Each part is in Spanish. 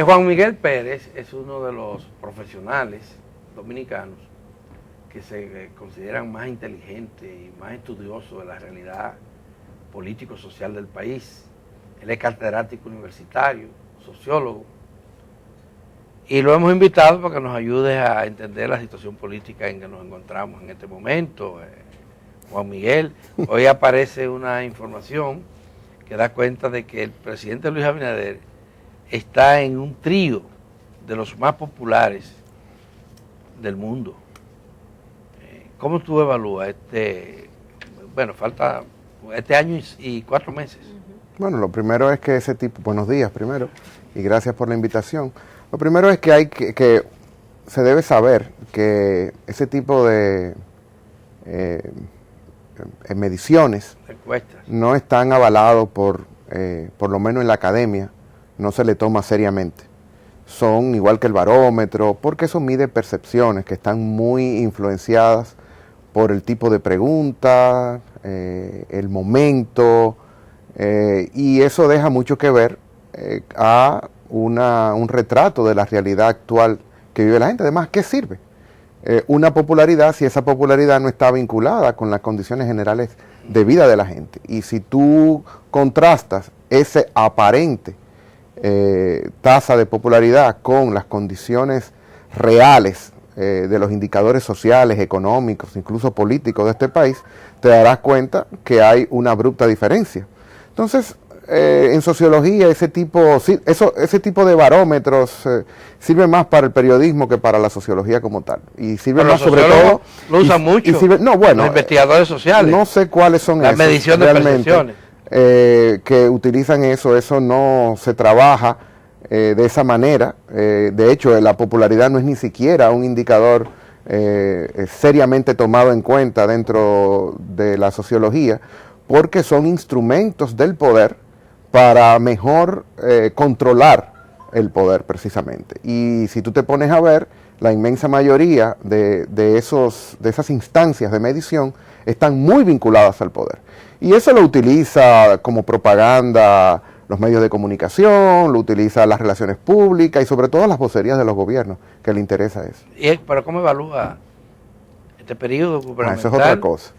Juan Miguel Pérez es uno de los profesionales dominicanos que se consideran más inteligentes y más estudiosos de la realidad político-social del país. Él es catedrático universitario, sociólogo, y lo hemos invitado para que nos ayude a entender la situación política en que nos encontramos en este momento. Juan Miguel, hoy aparece una información que da cuenta de que el presidente Luis Abinader está en un trío de los más populares del mundo. ¿Cómo tú evalúas falta este año y 4 meses? Bueno, lo primero es que ese tipo, buenos días primero, y gracias por la invitación. Lo primero es que hay que se debe saber que ese tipo de mediciones, encuestas, no están avalados por lo menos en la academia, no se le toma seriamente. Son igual que el barómetro, porque eso mide percepciones que están muy influenciadas por el tipo de pregunta, el momento, y eso deja mucho que ver a un retrato de la realidad actual que vive la gente. Además, ¿qué sirve una popularidad si esa popularidad no está vinculada con las condiciones generales de vida de la gente? Y si tú contrastas ese aparente tasa de popularidad con las condiciones reales de los indicadores sociales, económicos, incluso políticos de este país, te darás cuenta que hay una abrupta diferencia. Entonces, en sociología ese tipo de barómetros sirve más para el periodismo que para la sociología como tal. Y sirve más sobre todo... Lo usan mucho los investigadores sociales. No sé cuáles son las mediciones de percepciones. Que utilizan eso no se trabaja de esa manera. De hecho, la popularidad no es ni siquiera un indicador seriamente tomado en cuenta dentro de la sociología, porque son instrumentos del poder para mejor controlar el poder precisamente. Y si tú te pones a ver, la inmensa mayoría de esas instancias de medición están muy vinculadas al poder. Y eso lo utiliza como propaganda los medios de comunicación, lo utiliza las relaciones públicas y sobre todo las vocerías de los gobiernos, que le interesa eso. ¿Pero cómo evalúa este periodo gubernamental? Eso es otra cosa.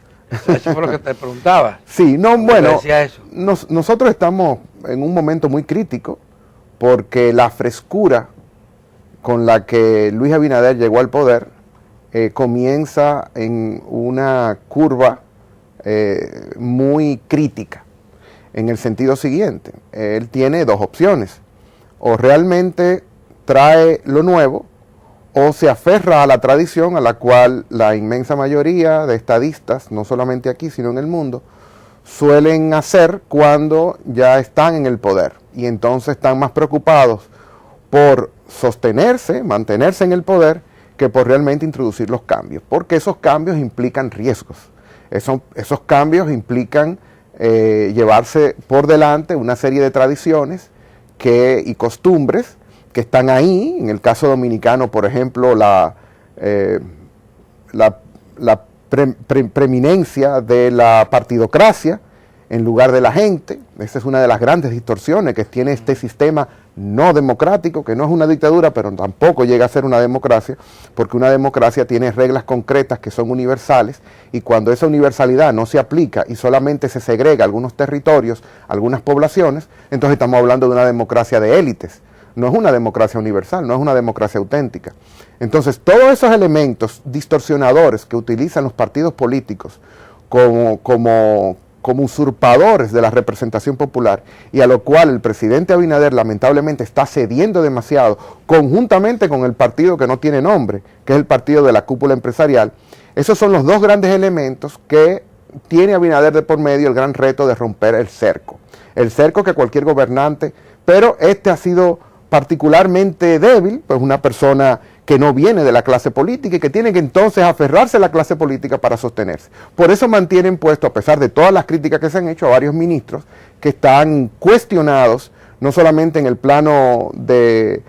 Eso fue lo que te preguntaba. Sí, nosotros estamos en un momento muy crítico porque la frescura con la que Luis Abinader llegó al poder comienza en una curva muy crítica, en el sentido siguiente: él tiene dos opciones: o realmente trae lo nuevo, o se aferra a la tradición a la cual la inmensa mayoría de estadistas, no solamente aquí sino en el mundo, suelen hacer cuando ya están en el poder, y entonces están más preocupados por sostenerse, mantenerse en el poder, que por realmente introducir los cambios, porque esos cambios implican riesgos. Esos cambios implican llevarse por delante una serie de tradiciones y costumbres que están ahí. En el caso dominicano, por ejemplo, la preeminencia de la partidocracia en lugar de la gente. Esa es una de las grandes distorsiones que tiene este sistema no democrático, que no es una dictadura, pero tampoco llega a ser una democracia, porque una democracia tiene reglas concretas que son universales, y cuando esa universalidad no se aplica y solamente se segrega algunos territorios, algunas poblaciones, entonces estamos hablando de una democracia de élites. No es una democracia universal, no es una democracia auténtica. Entonces, todos esos elementos distorsionadores que utilizan los partidos políticos como usurpadores de la representación popular, y a lo cual el presidente Abinader lamentablemente está cediendo demasiado, conjuntamente con el partido que no tiene nombre, que es el partido de la cúpula empresarial. Esos son los dos grandes elementos que tiene Abinader de por medio, el gran reto de romper el cerco que cualquier gobernante, pero este ha sido particularmente débil, pues una persona que no viene de la clase política y que tiene que entonces aferrarse a la clase política para sostenerse. Por eso mantienen puesto, a pesar de todas las críticas que se han hecho, a varios ministros que están cuestionados, no solamente en el plano de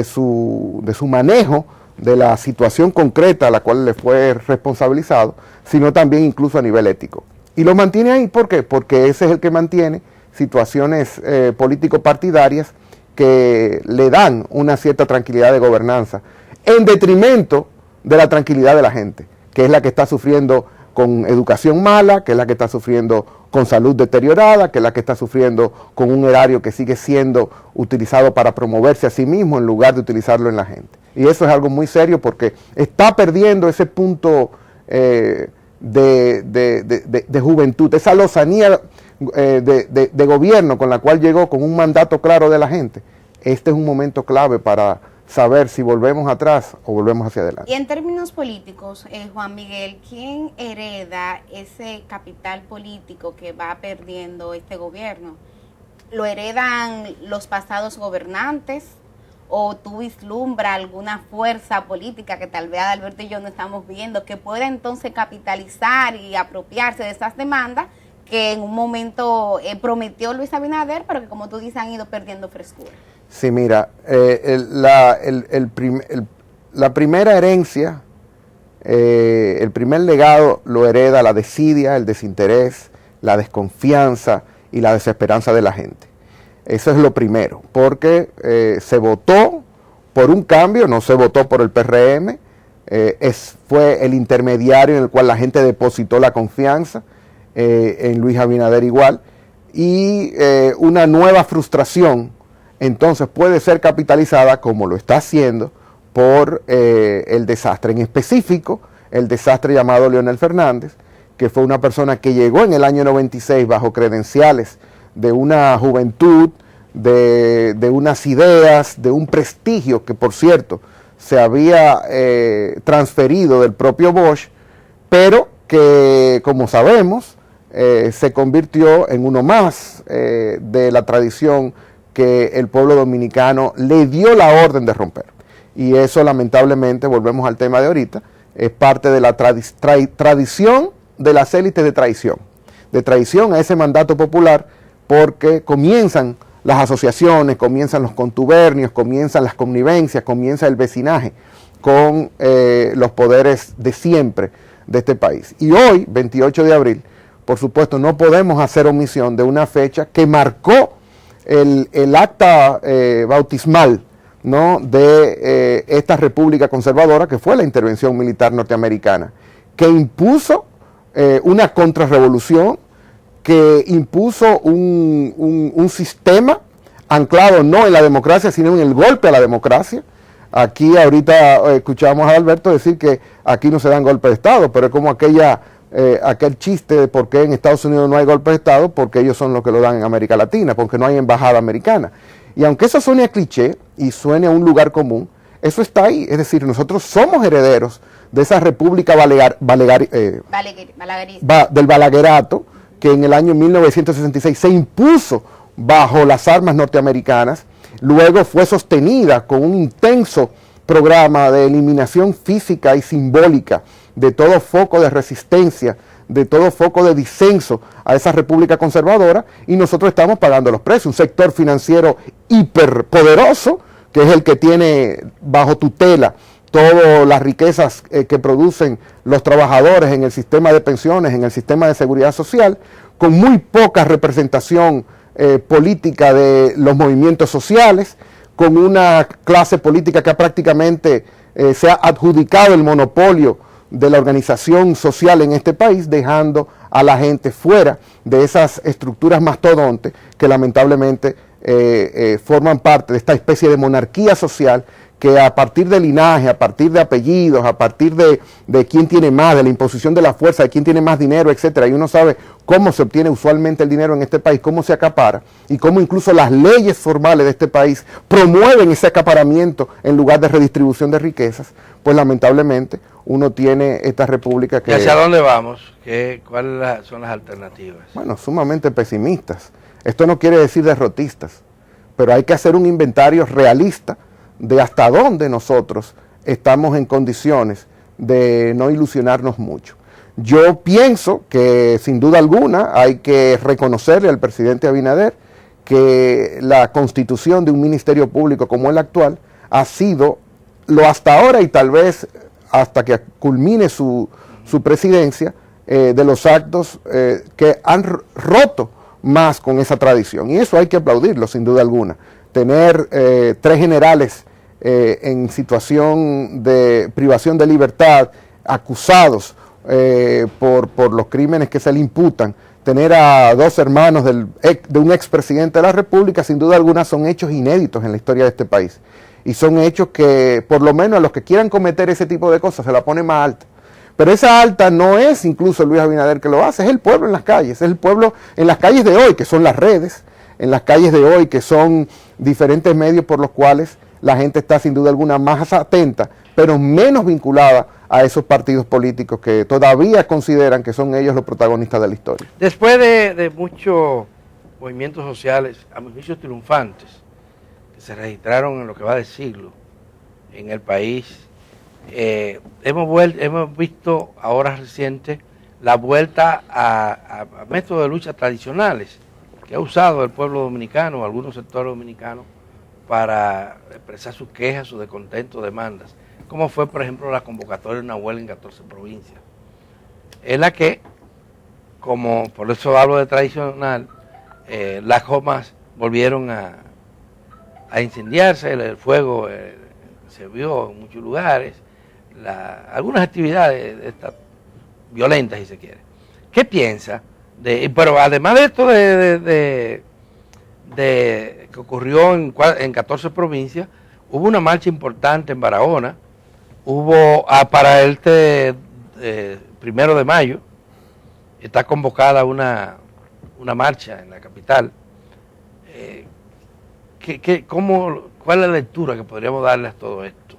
su manejo de la situación concreta a la cual le fue responsabilizado, sino también incluso a nivel ético. Y lo mantiene ahí, ¿por qué? Porque ese es el que mantiene situaciones político-partidarias que le dan una cierta tranquilidad de gobernanza, en detrimento de la tranquilidad de la gente, que es la que está sufriendo con educación mala, que es la que está sufriendo con salud deteriorada, que es la que está sufriendo con un erario que sigue siendo utilizado para promoverse a sí mismo en lugar de utilizarlo en la gente. Y eso es algo muy serio porque está perdiendo ese punto de juventud, esa lozanía de gobierno con la cual llegó con un mandato claro de la gente. Este es un momento clave para saber si volvemos atrás o volvemos hacia adelante. Y en términos políticos, Juan Miguel, ¿quién hereda ese capital político que va perdiendo este gobierno? ¿Lo heredan los pasados gobernantes? ¿O tú vislumbras alguna fuerza política que tal vez Adalberto y yo no estamos viendo, que pueda entonces capitalizar y apropiarse de esas demandas que en un momento prometió Luis Abinader, pero que, como tú dices, han ido perdiendo frescura? Sí, mira, la primera herencia, el primer legado lo hereda la desidia, el desinterés, la desconfianza y la desesperanza de la gente. Eso es lo primero, porque se votó por un cambio, no se votó por el PRM, fue el intermediario en el cual la gente depositó la confianza, en Luis Abinader igual, y una nueva frustración entonces puede ser capitalizada, como lo está haciendo, por el desastre. En específico, el desastre llamado Leonel Fernández, que fue una persona que llegó en el año 96 bajo credenciales de una juventud, de unas ideas, de un prestigio que, por cierto, se había transferido del propio Bosch, pero que, como sabemos, se convirtió en uno más de la tradición que el pueblo dominicano le dio la orden de romper. Y eso, lamentablemente, volvemos al tema de ahorita, es parte de la tradición de las élites de traición a ese mandato popular, porque comienzan las asociaciones, comienzan los contubernios, comienzan las connivencias, comienza el vecinaje con los poderes de siempre de este país. Y hoy, 28 de abril, por supuesto, no podemos hacer omisión de una fecha que marcó el acta bautismal, ¿no?, de esta república conservadora, que fue la intervención militar norteamericana, que impuso una contrarrevolución, que impuso un sistema anclado no en la democracia, sino en el golpe a la democracia. Aquí ahorita escuchamos a Alberto decir que aquí no se dan golpes de Estado, pero es como aquel chiste de por qué en Estados Unidos no hay golpes de Estado, porque ellos son los que lo dan en América Latina, porque no hay embajada americana. Y aunque eso suene a cliché y suene a un lugar común, eso está ahí. Es decir, nosotros somos herederos de esa república del balaguerato, que en el año 1966 se impuso bajo las armas norteamericanas, luego fue sostenida con un intenso programa de eliminación física y simbólica de todo foco de resistencia, de todo foco de disenso a esa república conservadora, y nosotros estamos pagando los precios. Un sector financiero hiperpoderoso, que es el que tiene bajo tutela todas las riquezas que producen los trabajadores en el sistema de pensiones, en el sistema de seguridad social, con muy poca representación política de los movimientos sociales, con una clase política que prácticamente se ha adjudicado el monopolio de la organización social en este país, dejando a la gente fuera de esas estructuras mastodontes que lamentablemente forman parte de esta especie de monarquía social, que a partir de linaje, a partir de apellidos, a partir de quién tiene más, de la imposición de la fuerza, de quién tiene más dinero, etcétera, y uno sabe cómo se obtiene usualmente el dinero en este país, cómo se acapara, y cómo incluso las leyes formales de este país promueven ese acaparamiento en lugar de redistribución de riquezas, pues lamentablemente uno tiene esta república que... ¿Y hacia dónde vamos? ¿Cuáles son las alternativas? Bueno, sumamente pesimistas. Esto no quiere decir derrotistas, pero hay que hacer un inventario realista de hasta dónde nosotros estamos en condiciones de no ilusionarnos mucho. Yo pienso que sin duda alguna hay que reconocerle al presidente Abinader que la constitución de un ministerio público como el actual ha sido lo hasta ahora, y tal vez hasta que culmine su presidencia, de los actos que han roto más con esa tradición, y eso hay que aplaudirlo sin duda alguna. tener 3 generales en situación de privación de libertad, acusados por los crímenes que se le imputan, tener a 2 hermanos de un expresidente de la República, sin duda alguna son hechos inéditos en la historia de este país. Y son hechos que, por lo menos a los que quieran cometer ese tipo de cosas, se la pone más alta. Pero esa alta no es incluso Luis Abinader que lo hace, es el pueblo en las calles, es el pueblo en las calles de hoy, que son las redes, en las calles de hoy, que son diferentes medios por los cuales la gente está sin duda alguna más atenta, pero menos vinculada a esos partidos políticos que todavía consideran que son ellos los protagonistas de la historia. Después de muchos movimientos sociales, a mi juicio triunfantes, que se registraron en lo que va de siglo en el país, hemos visto ahora reciente la vuelta a métodos de lucha tradicionales que ha usado el pueblo dominicano, algunos sectores dominicanos, para expresar sus quejas, su descontento, demandas, como fue, por ejemplo, la convocatoria de una huelga en 14 provincias, en la que, como por eso hablo de tradicional, las gomas volvieron a incendiarse, el fuego se vio en muchos lugares, algunas actividades violentas, si se quiere. ¿Qué piensa? Pero además de esto que ocurrió en 14 provincias, hubo una marcha importante en Barahona, hubo para el 1 de mayo, está convocada una marcha en la capital. ¿Cuál es la lectura que podríamos darle a todo esto?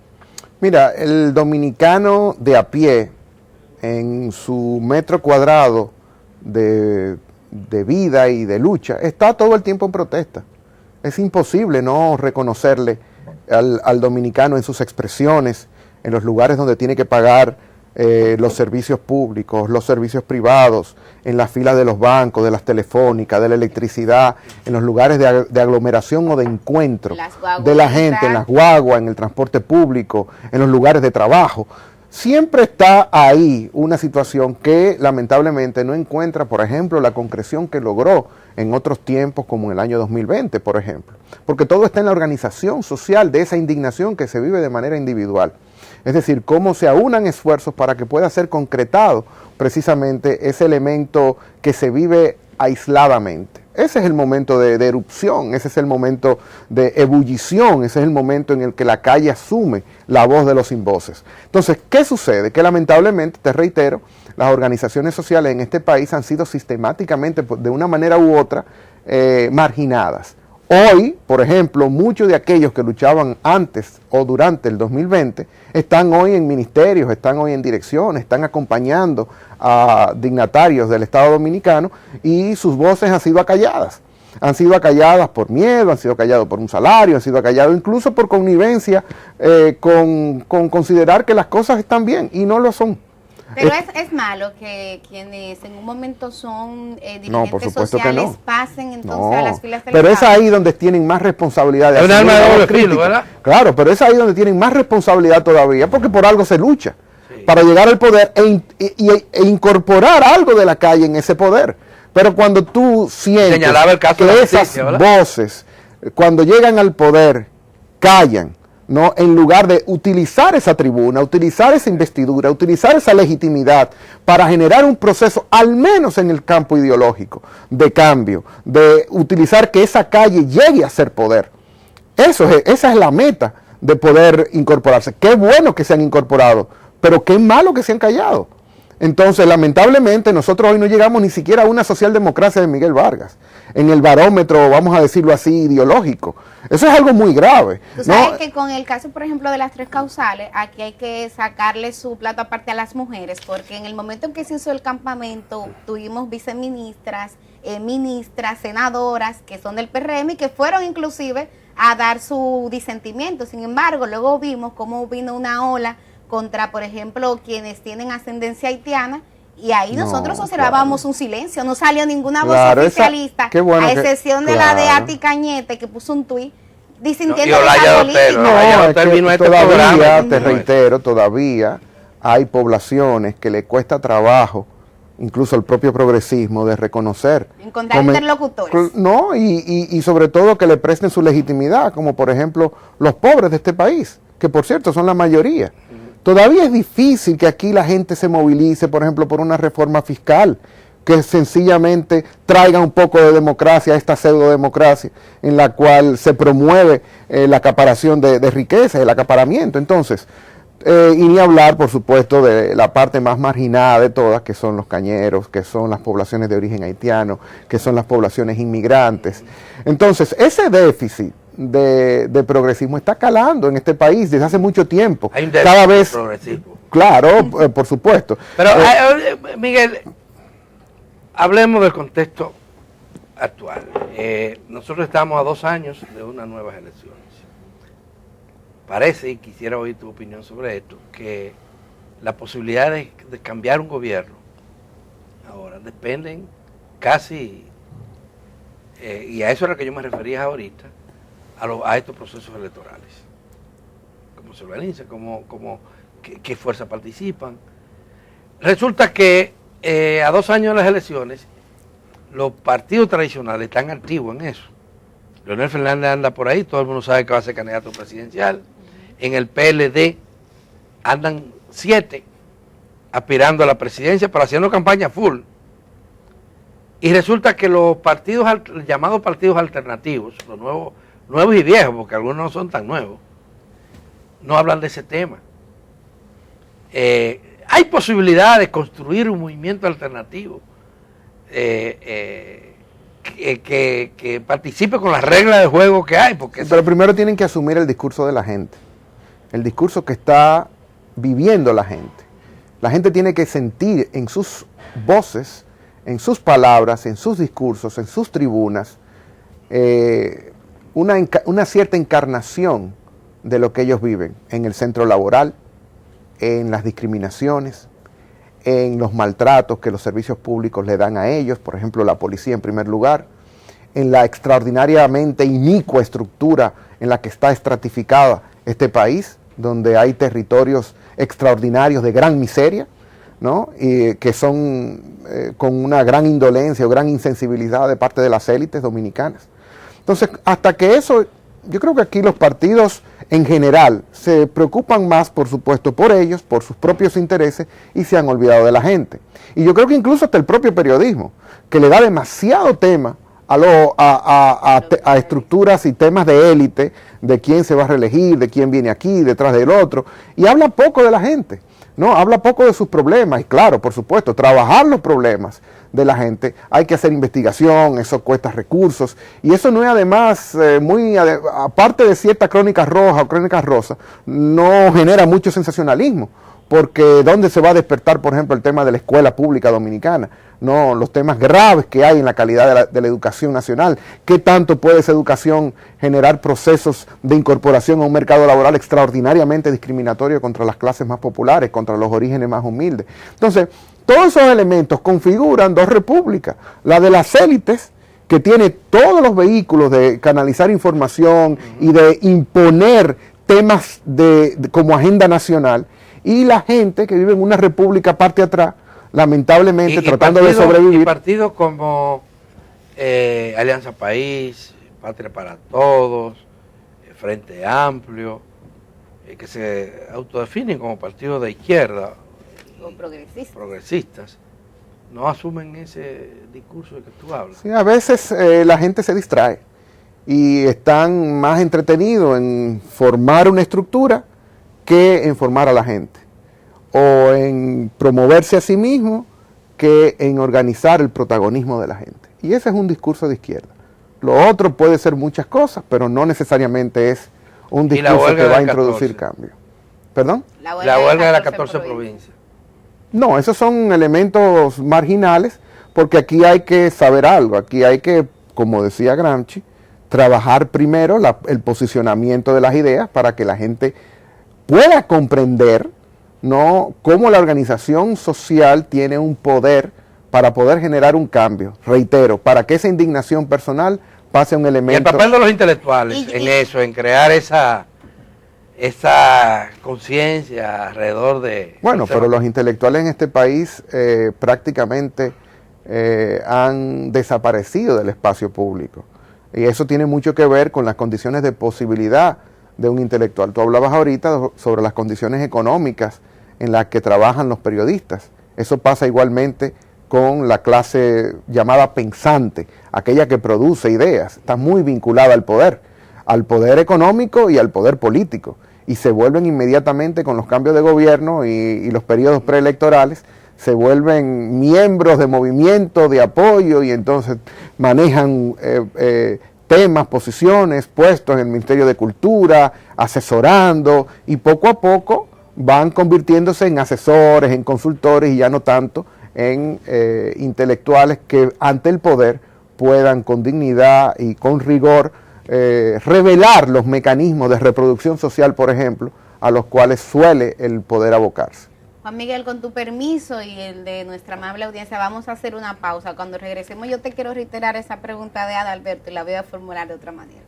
Mira, el dominicano de a pie, en su metro cuadrado de vida y de lucha, está todo el tiempo en protesta. Es imposible no reconocerle al dominicano en sus expresiones, en los lugares donde tiene que pagar los servicios públicos, los servicios privados, en las filas de los bancos, de las telefónicas, de la electricidad, en los lugares de aglomeración o de encuentro de la gente, en las guaguas, en el transporte público, en los lugares de trabajo. Siempre está ahí una situación que lamentablemente no encuentra, por ejemplo, la concreción que logró en otros tiempos, como en el año 2020, por ejemplo. Porque todo está en la organización social de esa indignación que se vive de manera individual. Es decir, cómo se aunan esfuerzos para que pueda ser concretado precisamente ese elemento que se vive aisladamente. Ese es el momento de erupción, ese es el momento de ebullición, ese es el momento en el que la calle asume la voz de los sin voces. Entonces, ¿qué sucede? Que lamentablemente, te reitero, las organizaciones sociales en este país han sido sistemáticamente, de una manera u otra, marginadas. Hoy, por ejemplo, muchos de aquellos que luchaban antes o durante el 2020 están hoy en ministerios, están hoy en direcciones, están acompañando a dignatarios del Estado Dominicano y sus voces han sido acalladas. Han sido acalladas por miedo, han sido acalladas por un salario, han sido acalladas incluso por connivencia con considerar que las cosas están bien y no lo son. Pero es malo que quienes en un momento son dirigentes que sociales no. pasen entonces a las filas del Pero Estado. es ahí donde tienen más responsabilidad. Es un arma de doble filo, ¿verdad? Claro, pero es ahí donde tienen más responsabilidad todavía, porque por algo se lucha, para llegar al poder e incorporar algo de la calle en ese poder. Pero cuando tú sientes el caso que de esas ¿verdad? voces, cuando llegan al poder, callan, ¿no? En lugar de utilizar esa tribuna, utilizar esa investidura, utilizar esa legitimidad para generar un proceso, al menos en el campo ideológico, de cambio, de utilizar que esa calle llegue a ser poder. Esa es la meta de poder incorporarse. Qué bueno que se han incorporado, pero qué malo que se han callado. Entonces, lamentablemente, nosotros hoy no llegamos ni siquiera a una socialdemocracia de Miguel Vargas, en el barómetro, vamos a decirlo así, ideológico. Eso es algo muy grave. Tú sabes que con el caso, por ejemplo, de las 3 causales, aquí hay que sacarle su plato aparte a las mujeres, porque en el momento en que se hizo el campamento, tuvimos viceministras, ministras, senadoras, que son del PRM y que fueron inclusive a dar su disentimiento. Sin embargo, luego vimos cómo vino una ola contra, por ejemplo, quienes tienen ascendencia haitiana, y ahí nosotros observábamos un silencio, no salió ninguna voz oficialista, a excepción de la de Ati Cañete, que puso un tuit disintiendo de esa política. Todavía, te reitero, todavía hay poblaciones que le cuesta trabajo incluso el propio progresismo, de reconocer. Encontrar interlocutores. No, y sobre todo que le presten su legitimidad, como por ejemplo los pobres de este país, que por cierto son la mayoría. Todavía es difícil que aquí la gente se movilice, por ejemplo, por una reforma fiscal, que sencillamente traiga un poco de democracia a esta pseudo-democracia, en la cual se promueve la acaparación de riqueza, el acaparamiento. Entonces, y ni hablar, por supuesto, de la parte más marginada de todas, que son los cañeros, que son las poblaciones de origen haitiano, que son las poblaciones inmigrantes. Entonces, ese déficit de progresismo está calando en este país desde hace mucho tiempo. Hay un déficit cada vez progresismo. Claro, por supuesto. Pero, Miguel, hablemos del contexto actual. Nosotros estamos a 2 años de unas nuevas elecciones. Parece, y quisiera oír tu opinión sobre esto, que las posibilidades de cambiar un gobierno ahora dependen casi, y a eso era que yo me refería ahorita, a estos procesos electorales. Cómo se organizan, qué fuerzas participan. Resulta que a 2 años de las elecciones, los partidos tradicionales están activos en eso. Leonel Fernández anda por ahí, todo el mundo sabe que va a ser candidato presidencial. En el PLD andan 7 aspirando a la presidencia, pero haciendo campaña full. Y resulta que los partidos, llamados partidos alternativos, los nuevos y viejos, porque algunos no son tan nuevos, no hablan de ese tema. Hay posibilidad de construir un movimiento alternativo que participe con las reglas de juego que hay. Pero primero tienen que asumir el discurso de la gente, el discurso que está viviendo la gente. La gente tiene que sentir en sus voces, en sus palabras, en sus discursos, en sus tribunas, una cierta encarnación de lo que ellos viven en el centro laboral, en las discriminaciones, en los maltratos que los servicios públicos le dan a ellos, por ejemplo la policía en primer lugar, en la extraordinariamente inicua estructura en la que está estratificada este país, donde hay territorios extraordinarios de gran miseria, ¿no? Y que son con una gran indolencia o gran insensibilidad de parte de las élites dominicanas. Entonces, hasta que eso, yo creo que aquí los partidos en general se preocupan más, por supuesto, por ellos, por sus propios intereses, y se han olvidado de la gente. Y yo creo que incluso hasta el propio periodismo, que le da demasiado tema a estructuras y temas de élite, de quién se va a reelegir, de quién viene aquí, detrás del otro, y habla poco de la gente, ¿no? Habla poco de sus problemas, y claro, por supuesto, trabajar los problemas de la gente, hay que hacer investigación, eso cuesta recursos, y eso no es además, aparte de cierta crónica roja o crónica rosa, no genera mucho sensacionalismo, porque ¿dónde se va a despertar, por ejemplo, el tema de la escuela pública dominicana? No, los temas graves que hay en la calidad de la educación nacional. ¿Qué tanto puede esa educación generar procesos de incorporación a un mercado laboral extraordinariamente discriminatorio contra las clases más populares, contra los orígenes más humildes? Entonces, todos esos elementos configuran 2 repúblicas. La de las élites, que tiene todos los vehículos de canalizar información y de imponer temas como agenda nacional, y la gente que vive en una república parte atrás, lamentablemente tratando de sobrevivir. Y partidos como Alianza País, Patria para Todos, Frente Amplio, que se autodefinen como partidos de izquierda o progresistas, no asumen ese discurso de que tú hablas. Sí, a veces la gente se distrae y están más entretenidos en formar una estructura que en formar a la gente, o en promoverse a sí mismo que en organizar el protagonismo de la gente. Y ese es un discurso de izquierda. Lo otro puede ser muchas cosas, pero no necesariamente es un discurso que va a introducir cambio. ¿Perdón? La huelga de las 14 provincias. No, esos son elementos marginales, porque aquí hay que saber algo, aquí hay que, como decía Gramsci, trabajar primero el posicionamiento de las ideas para que la gente pueda comprender, ¿no?, cómo la organización social tiene un poder para poder generar un cambio, reitero, para que esa indignación personal pase a un elemento. Y el papel de los intelectuales en eso, en crear esa conciencia alrededor de... Bueno, pero los intelectuales en este país prácticamente han desaparecido del espacio público. Y eso tiene mucho que ver con las condiciones de posibilidad de un intelectual. Tú hablabas ahorita sobre las condiciones económicas en las que trabajan los periodistas. Eso pasa igualmente con la clase llamada pensante, aquella que produce ideas. Está muy vinculada al poder económico y al poder político. Y se vuelven inmediatamente con los cambios de gobierno y los periodos preelectorales, se vuelven miembros de movimientos de apoyo y entonces manejan temas, posiciones, puestos en el Ministerio de Cultura, asesorando, y poco a poco van convirtiéndose en asesores, en consultores y ya no tanto en intelectuales que ante el poder puedan con dignidad y con rigor revelar los mecanismos de reproducción social, por ejemplo, a los cuales suele el poder abocarse. Juan Miguel, con tu permiso y el de nuestra amable audiencia, vamos a hacer una pausa. Cuando regresemos yo te quiero reiterar esa pregunta de Adalberto y la voy a formular de otra manera.